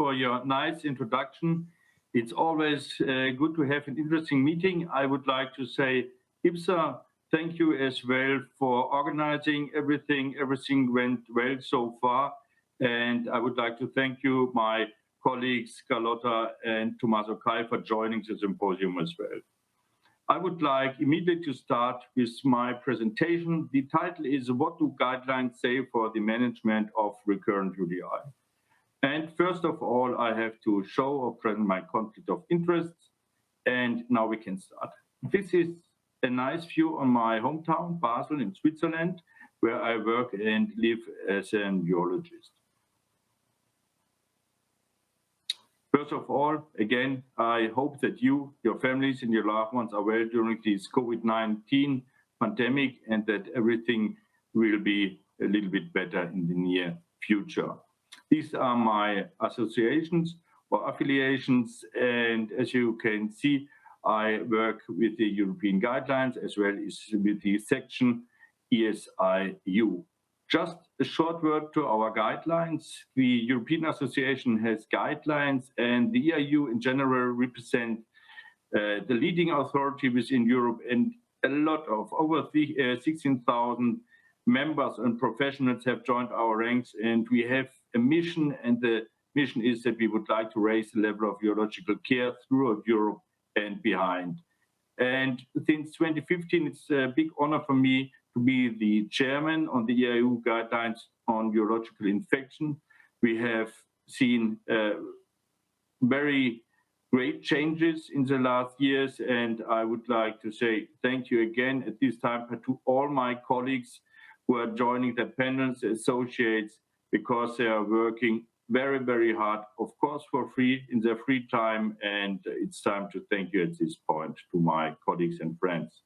for your nice introduction. It's always good to have an interesting meeting. I would like to say, IPSA, thank you as well for organizing everything. Everything went well so far. And I would like to thank you, my colleagues, Carlotta and Tommaso Kai, for joining the symposium as well. I would like immediately to start with my presentation. The title is, What do guidelines say for the management of recurrent UTI? And first of all, I have to show or present my conflict of interests. And now we can start. This is a nice view on my hometown, Basel in Switzerland, where I work and live as an urologist. First of all, again, I hope that you, your families and your loved ones are well during this COVID-19 pandemic and that everything will be a little bit better in the near future. These are my associations or affiliations, and as you can see, I work with the European guidelines as well as with the section ESIU. Just a short word to our guidelines. The European Association has guidelines, and the EIU in general represent the leading authority within Europe, and a lot of over 16,000 members and professionals have joined our ranks, and we have a mission, and the mission is that we would like to raise the level of urological care throughout Europe and behind. And since 2015, it's a big honor for me to be the chairman on the EU guidelines on urological infection. We have seen very great changes in the last years, and I would like to say thank you again at this time to all my colleagues who are joining the panels, associates, because they are working very, very hard, of course, for free, in their free time, and it's time to thank you at this point to my colleagues and friends.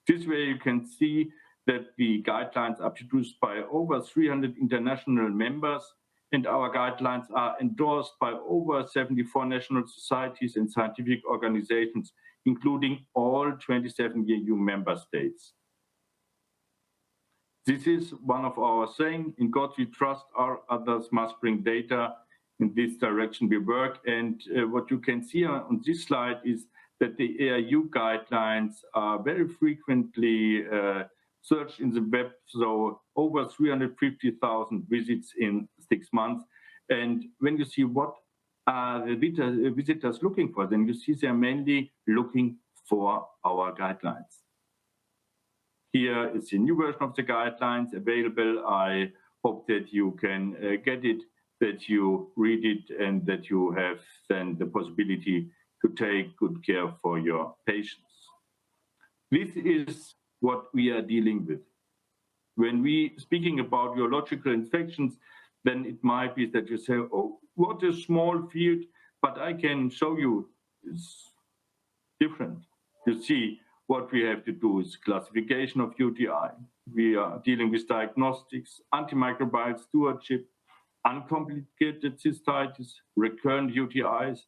This way you can see that the guidelines are produced by over 300 international members, and our guidelines are endorsed by over 74 national societies and scientific organizations, including all 27 EU member states. This is one of our saying, in God we trust, our others must bring data. In this direction we work, and what you can see on this slide is that the EIU guidelines are very frequently searched in the web, so over 350,000 visits in 6 months. And when you see what are the visitors looking for, then you see they're mainly looking for our guidelines. Here is the new version of the guidelines available. I hope that you can get it, that you read it, and that you have then the possibility to take good care for your patients. This is what we are dealing with. When we speaking about urological infections, then it might be that you say, oh, what a small field, but I can show you it's different. You see, what we have to do is classification of UTI. We are dealing with diagnostics, antimicrobial stewardship, uncomplicated cystitis, recurrent UTIs,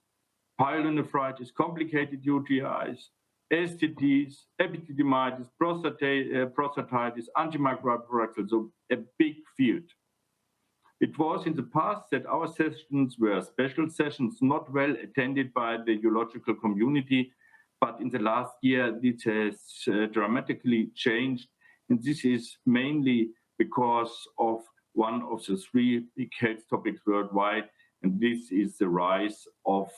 pyelonephritis, complicated UTIs, STDs, epididymitis, prostatitis, antimicrobial, so a big field. It was in the past that our sessions were special sessions, not well attended by the urological community, but in the last year, this has dramatically changed. And this is mainly because of one of the 3 big health topics worldwide, and this is the rise of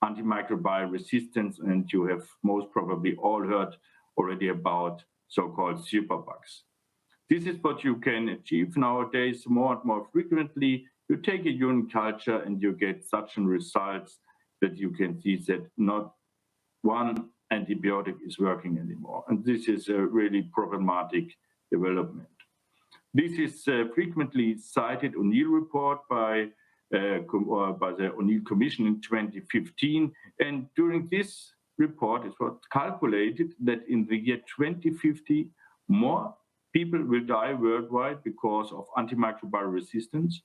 antimicrobial resistance, and you have most probably all heard already about so-called superbugs. This is what you can achieve nowadays more and more frequently. You take a urine culture and you get such results that you can see that not one antibiotic is working anymore. And this is a really problematic development. This is frequently cited O'Neill report by the O'Neill Commission in 2015. And during this report, it was calculated that in the year 2050, more people will die worldwide because of antimicrobial resistance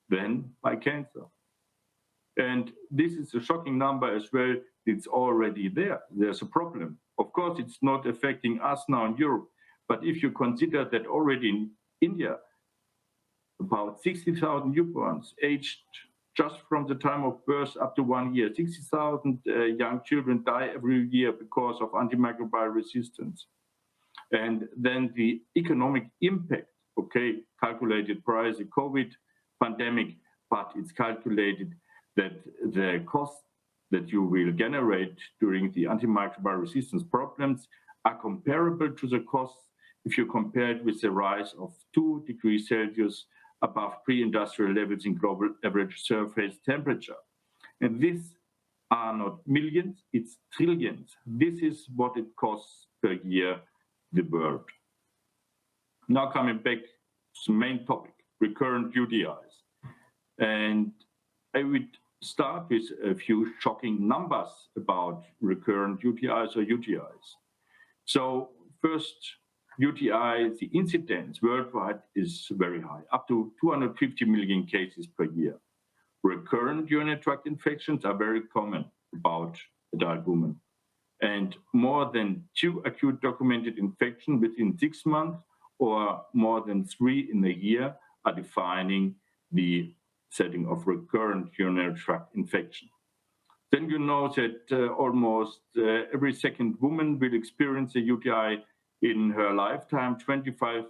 than by cancer. And this is a shocking number as well. It's already there. There's a problem. Of course, it's not affecting us now in Europe, but if you consider that already in India, about 60,000 newborns aged just from the time of birth up to 1 year. 60,000 young children die every year because of antimicrobial resistance. And then the economic impact, okay, calculated prior to COVID pandemic, but it's calculated that the cost that you will generate during the antimicrobial resistance problems are comparable to the costs if you compare it with the rise of 2 degrees Celsius above pre-industrial levels in global average surface temperature. And these are not millions, it's trillions. This is what it costs per year the world. Now coming back to the main topic, recurrent UTIs. And I would start with a few shocking numbers about recurrent UTIs or UTIs. So first, UTI, the incidence worldwide is very high, up to 250 million cases per year. Recurrent urinary tract infections are very common about adult women. And more than 2 acute documented infections within 6 months or more than 3 in a year are defining the setting of recurrent urinary tract infection. Then you know that almost every second woman will experience a UTI in her lifetime. 25%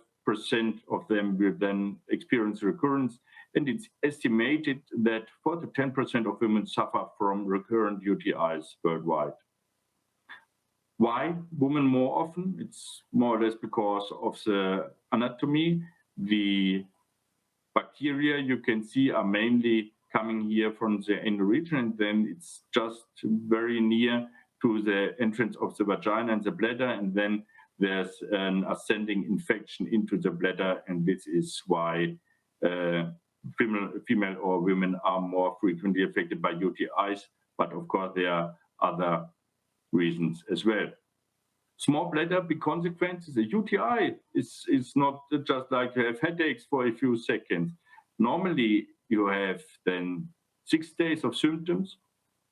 of them will then experience recurrence, and it's estimated that 4 to 10% of women suffer from recurrent UTIs worldwide. Why women more often? It's more or less because of the anatomy. The bacteria you can see are mainly coming here from the anal region, and then it's just very near to the entrance of the vagina and the bladder, and then there's an ascending infection into the bladder, and this is why female or women are more frequently affected by UTIs, but of course there are other reasons as well. Small bladder, big consequences. A UTI is not just like you have headaches for a few seconds. Normally, you have then 6 days of symptoms,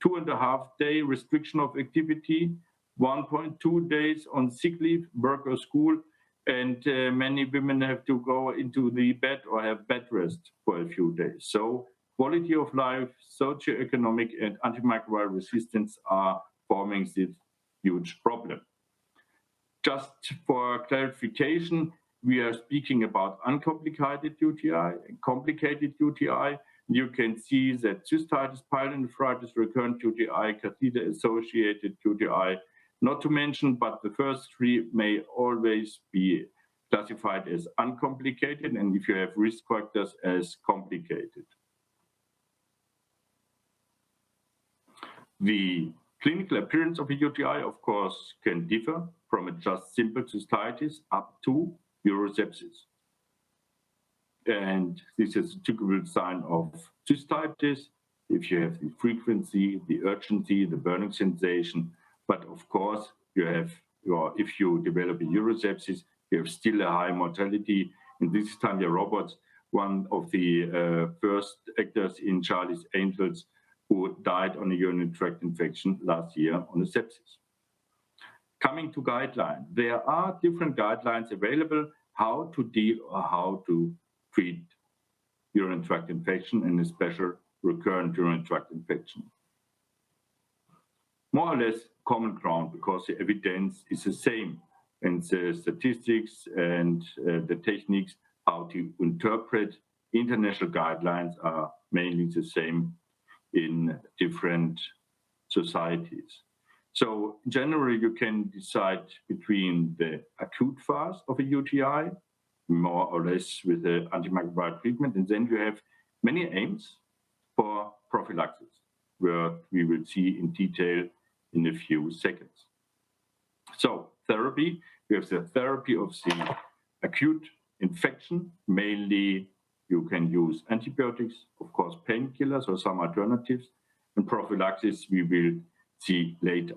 2.5 day restriction of activity, 1.2 days on sick leave, work or school, and many women have to go into the bed or have bed rest for a few days. So quality of life, socioeconomic, and antimicrobial resistance are forming this huge problem. Just for clarification, we are speaking about uncomplicated UTI and complicated UTI. You can see that cystitis, pyelonephritis, recurrent UTI, catheter-associated UTI, not to mention, but the first 3 may always be classified as uncomplicated, and if you have risk factors, as complicated. The clinical appearance of a UTI, of course, can differ from a just simple cystitis up to urosepsis. And this is a typical sign of cystitis if you have the frequency, the urgency, the burning sensation. But of course, if you develop a urosepsis, you have still a high mortality. And this is Tanya Roberts, one of the first actors in Charlie's Angels, who died on a urinary tract infection last year on a sepsis. Coming to guidelines, there are different guidelines available how to deal or how to treat urinary tract infection, and especially recurrent urinary tract infection. More or less common ground, because the evidence is the same, and the statistics and the techniques how to interpret international guidelines are mainly the same in different societies. So generally, you can decide between the acute phase of a UTI, more or less with the antimicrobial treatment, and then you have many aims for prophylaxis, where we will see in detail in a few seconds. So therapy, we have the therapy of the acute infection. Mainly, you can use antibiotics, of course, painkillers or some alternatives, and prophylaxis we will see later.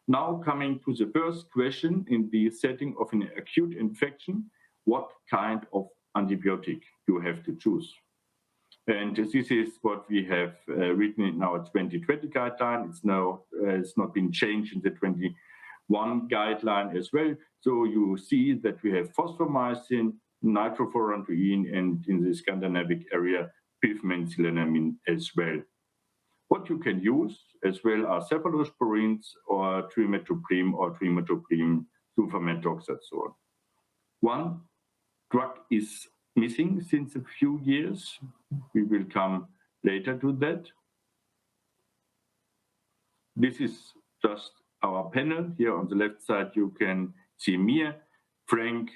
Now coming to the first question in the setting of an acute infection, what kind of antibiotic you have to choose? And this is what we have written in our 2020 guideline. It's not been changed in the 21 guideline as well. So you see that we have phosphomycin, nitrofurantoin, and in the Scandinavic area, pivmencylamine as well. What you can use as well are cephalosporins or trimethoprim or trimethoprim sulfamethoxazole. One drug is missing since a few years. We will come later to that. This is just our panel. Here on the left side, you can see me, Frank,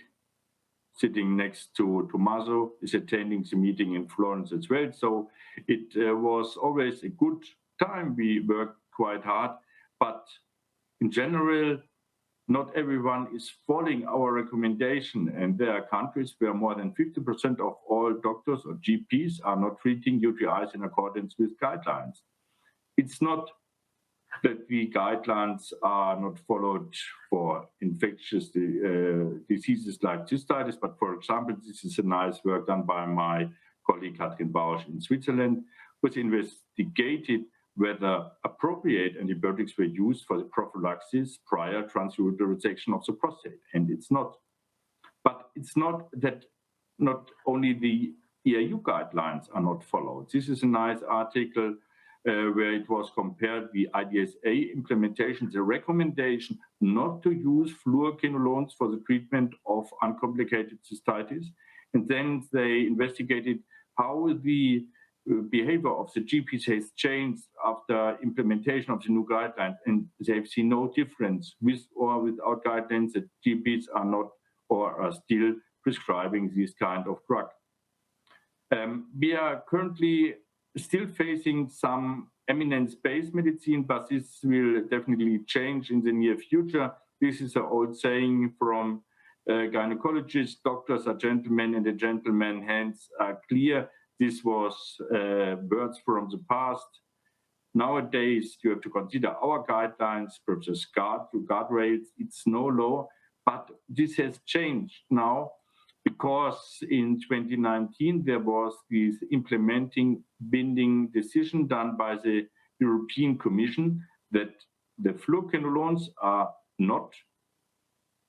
sitting next to Tommaso, is attending the meeting in Florence as well. So it was always a good time. We worked quite hard, but in general, not everyone is following our recommendation. And there are countries where more than 50% of all doctors or GPs are not treating UTIs in accordance with guidelines. It's not that the guidelines are not followed for infectious diseases like cystitis, but for example, this is a nice work done by my colleague Katrin Bausch in Switzerland, which investigated whether appropriate antibiotics were used for the prophylaxis prior transurethral resection of the prostate, and it's not. But it's not that not only the EAU guidelines are not followed. This is a nice article where it was compared the IDSA implementation, the recommendation not to use fluoroquinolones for the treatment of uncomplicated cystitis. And then they investigated how the behavior of the GPs has changed after implementation of the new guidelines. And they've seen no difference with or without guidelines that GPs are not or are still prescribing this kind of drug. We are currently still facing some eminence-based medicine, but this will definitely change in the near future. This is an old saying from gynecologists: doctors are gentlemen and the gentlemen's hands are clear. This was words from the past. Nowadays, you have to consider our guidelines, versus guardrails. It's no law, but this has changed now, because in 2019, there was this implementing binding decision done by the European Commission that the fluoroquinolones are not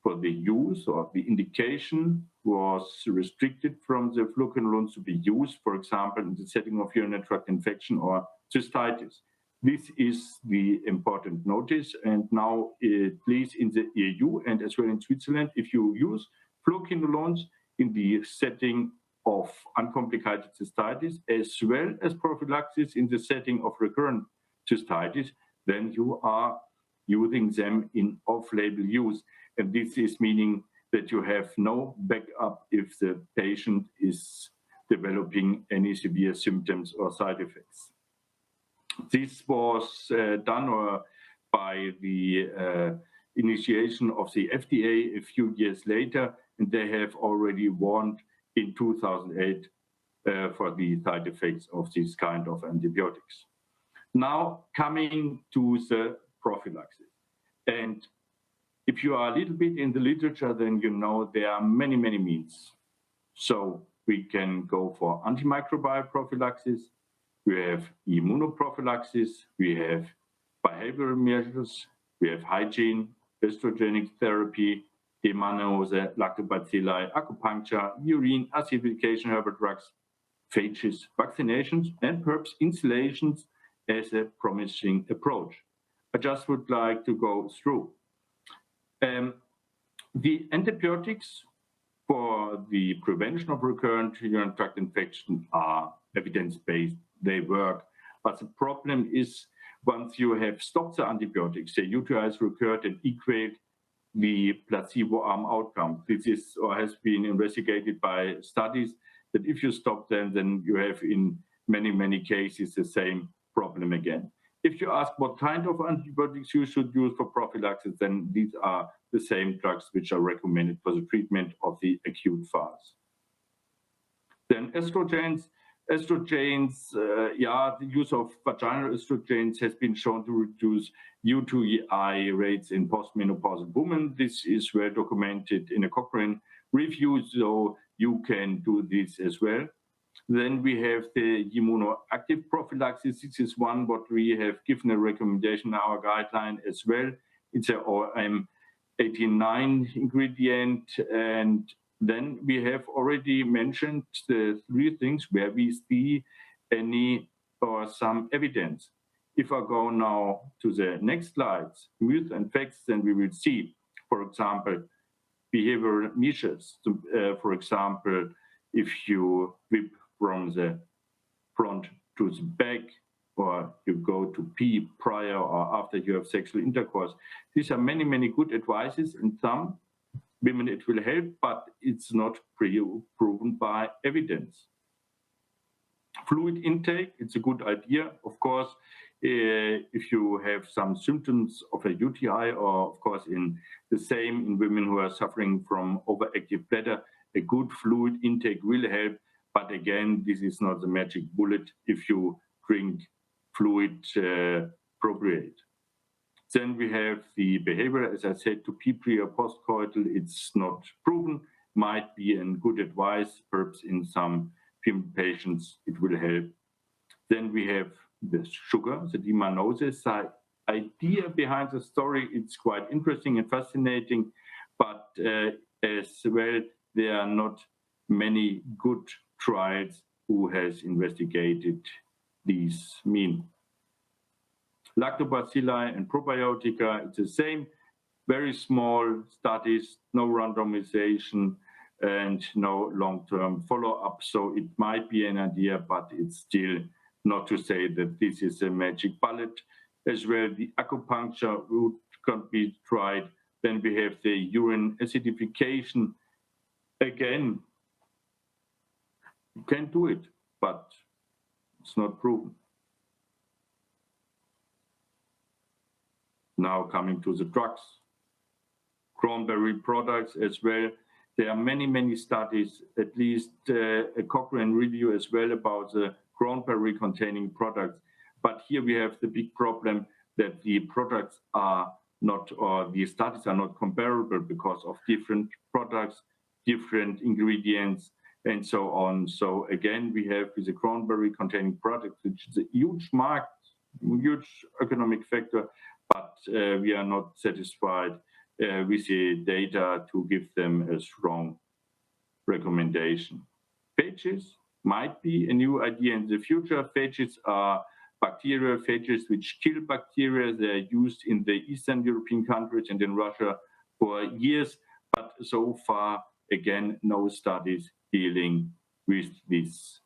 for the use, or the indication was restricted from the fluoroquinolones to be used, for example, in the setting of urinary tract infection or cystitis. This is the important notice, and now at least in the EU and as well in Switzerland, if you use fluoroquinolones in the setting of uncomplicated cystitis, as well as prophylaxis in the setting of recurrent cystitis, then you are using them in off-label use. And this is meaning that you have no backup if the patient is developing any severe symptoms or side effects. This was done by the initiation of the FDA a few years later, and they have already warned in 2008 for the side effects of this kind of antibiotics. Now coming to the prophylaxis. And if you are a little bit in the literature, then you know there are many, many means. So we can go for antimicrobial prophylaxis, we have immunoprophylaxis, we have behavioral measures, we have hygiene, estrogenic therapy, demanose, lactobacilli, acupuncture, urine acidification, herbal drugs, phages, vaccinations, and perhaps instillations as a promising approach. I just would like to go through. The antibiotics for the prevention of recurrent urinary tract infection are evidence-based. They work. But the problem is, once you have stopped the antibiotics, the UTIs recurred and equate the placebo arm outcome. This is or has been investigated by studies that if you stop them, then you have in many, many cases the same problem again. If you ask what kind of antibiotics you should use for prophylaxis, then these are the same drugs which are recommended for the treatment of the acute phase. Then estrogens. The use of vaginal estrogens has been shown to reduce UTI rates in postmenopausal women. This is well documented in a Cochrane review, so you can do this as well. Then we have the immunoactive prophylaxis. This is one what we have given a recommendation in our guideline as well. It's a OM89 ingredient. And then we have already mentioned the three things where we see any or some evidence. If I go now to the next slides, myths and facts, then we will see, for example, behavioral measures. For example, if you whip from the front to the back, or you go to pee prior or after you have sexual intercourse. These are many, many good advices. In some women it will help, but it's not proven by evidence. Fluid intake, it's a good idea. Of course, if you have some symptoms of a UTI, or of course in the same in women who are suffering from overactive bladder, a good fluid intake will help. But again, this is not the magic bullet if you drink fluid appropriate. Then we have the behavior, as I said, to pee pre or post-coital. It's not proven, might be a good advice. Perhaps in some female patients it will help. Then we have the sugar, the demanosis. The idea behind the story, it's quite interesting and fascinating, but as well, there are not many good trials who has investigated these mean. Lactobacilli and probiotica, it's the same, very small studies, no randomization and no long-term follow-up. So it might be an idea, but it's still not to say that this is a magic bullet. As well, the acupuncture route can be tried. Then we have the urine acidification. Again, you can do it, but it's not proven. Now coming to the drugs. Cranberry products as well. There are many, many studies, at least a Cochrane review as well about the cranberry containing products. But here we have the big problem that the products are not, or the studies are not comparable because of different products, different ingredients, and so on. So again, we have with the cranberry containing products, which is a huge market, huge economic factor, but we are not satisfied with the data to give them a strong recommendation. Phages might be a new idea in the future. Phages are bacterial phages which kill bacteria. They're used in the Eastern European countries and in Russia for years, but so far, again, no studies dealing with this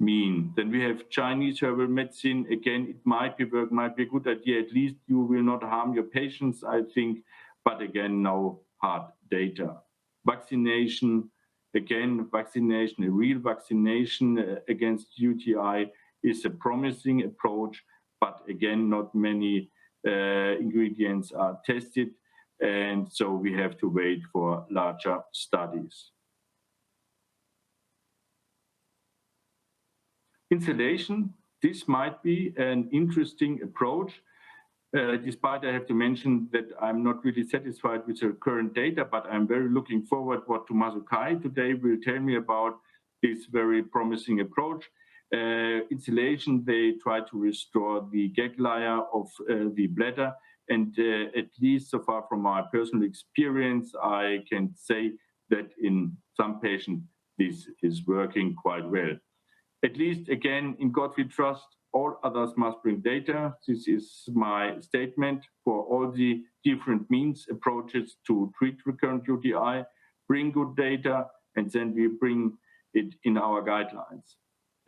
mean. Then we have Chinese herbal medicine. Again, it might be work, might be a good idea. At least you will not harm your patients, I think. But again, no hard data. Vaccination, again, vaccination, a real vaccination against UTI is a promising approach. But again, not many ingredients are tested. And so we have to wait for larger studies. Inhalation, this might be an interesting approach, despite I have to mention that I'm not really satisfied with the current data, but I'm very looking forward what Tommaso Kai today will tell me about this very promising approach. Inhalation, they try to restore the gag layer of the bladder, and at least so far from my personal experience, I can say that in some patients this is working quite well. At least, again, in God we trust, all others must bring data. This is my statement for all the different means, approaches to treat recurrent UTI, bring good data, and then we bring it in our guidelines.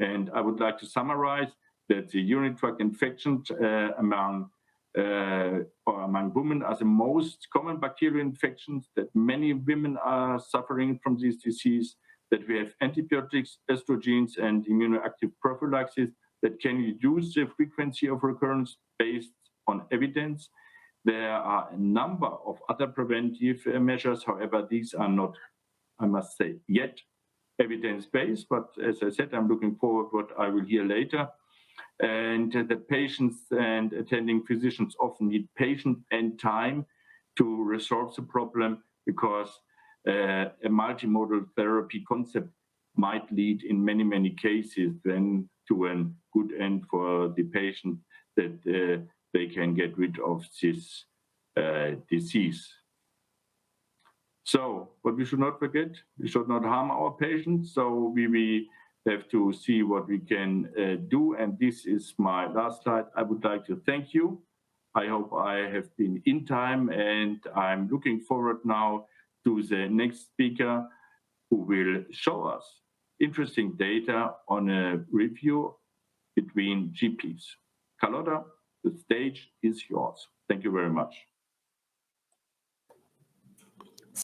And I would like to summarize that the urinary tract infections among women are the most common bacterial infections, that many women are suffering from this disease, that we have antibiotics, estrogens, and immunoactive prophylaxis that can reduce the frequency of recurrence based on evidence. There are a number of other preventive measures. However, these are not, I must say, yet evidence-based, but as I said, I'm looking forward to what I will hear later. And that patients and attending physicians often need patience and time to resolve the problem, because a multimodal therapy concept might lead in many, many cases then to a good end for the patient, that they can get rid of this disease. So, but we should not forget, we should not harm our patients. So we have to see what we can do. And this is my last slide. I would like to thank you. I hope I have been in time, and I'm looking forward now to the next speaker who will show us interesting data on a review between GPs. Carlotta, the stage is yours. Thank you very much.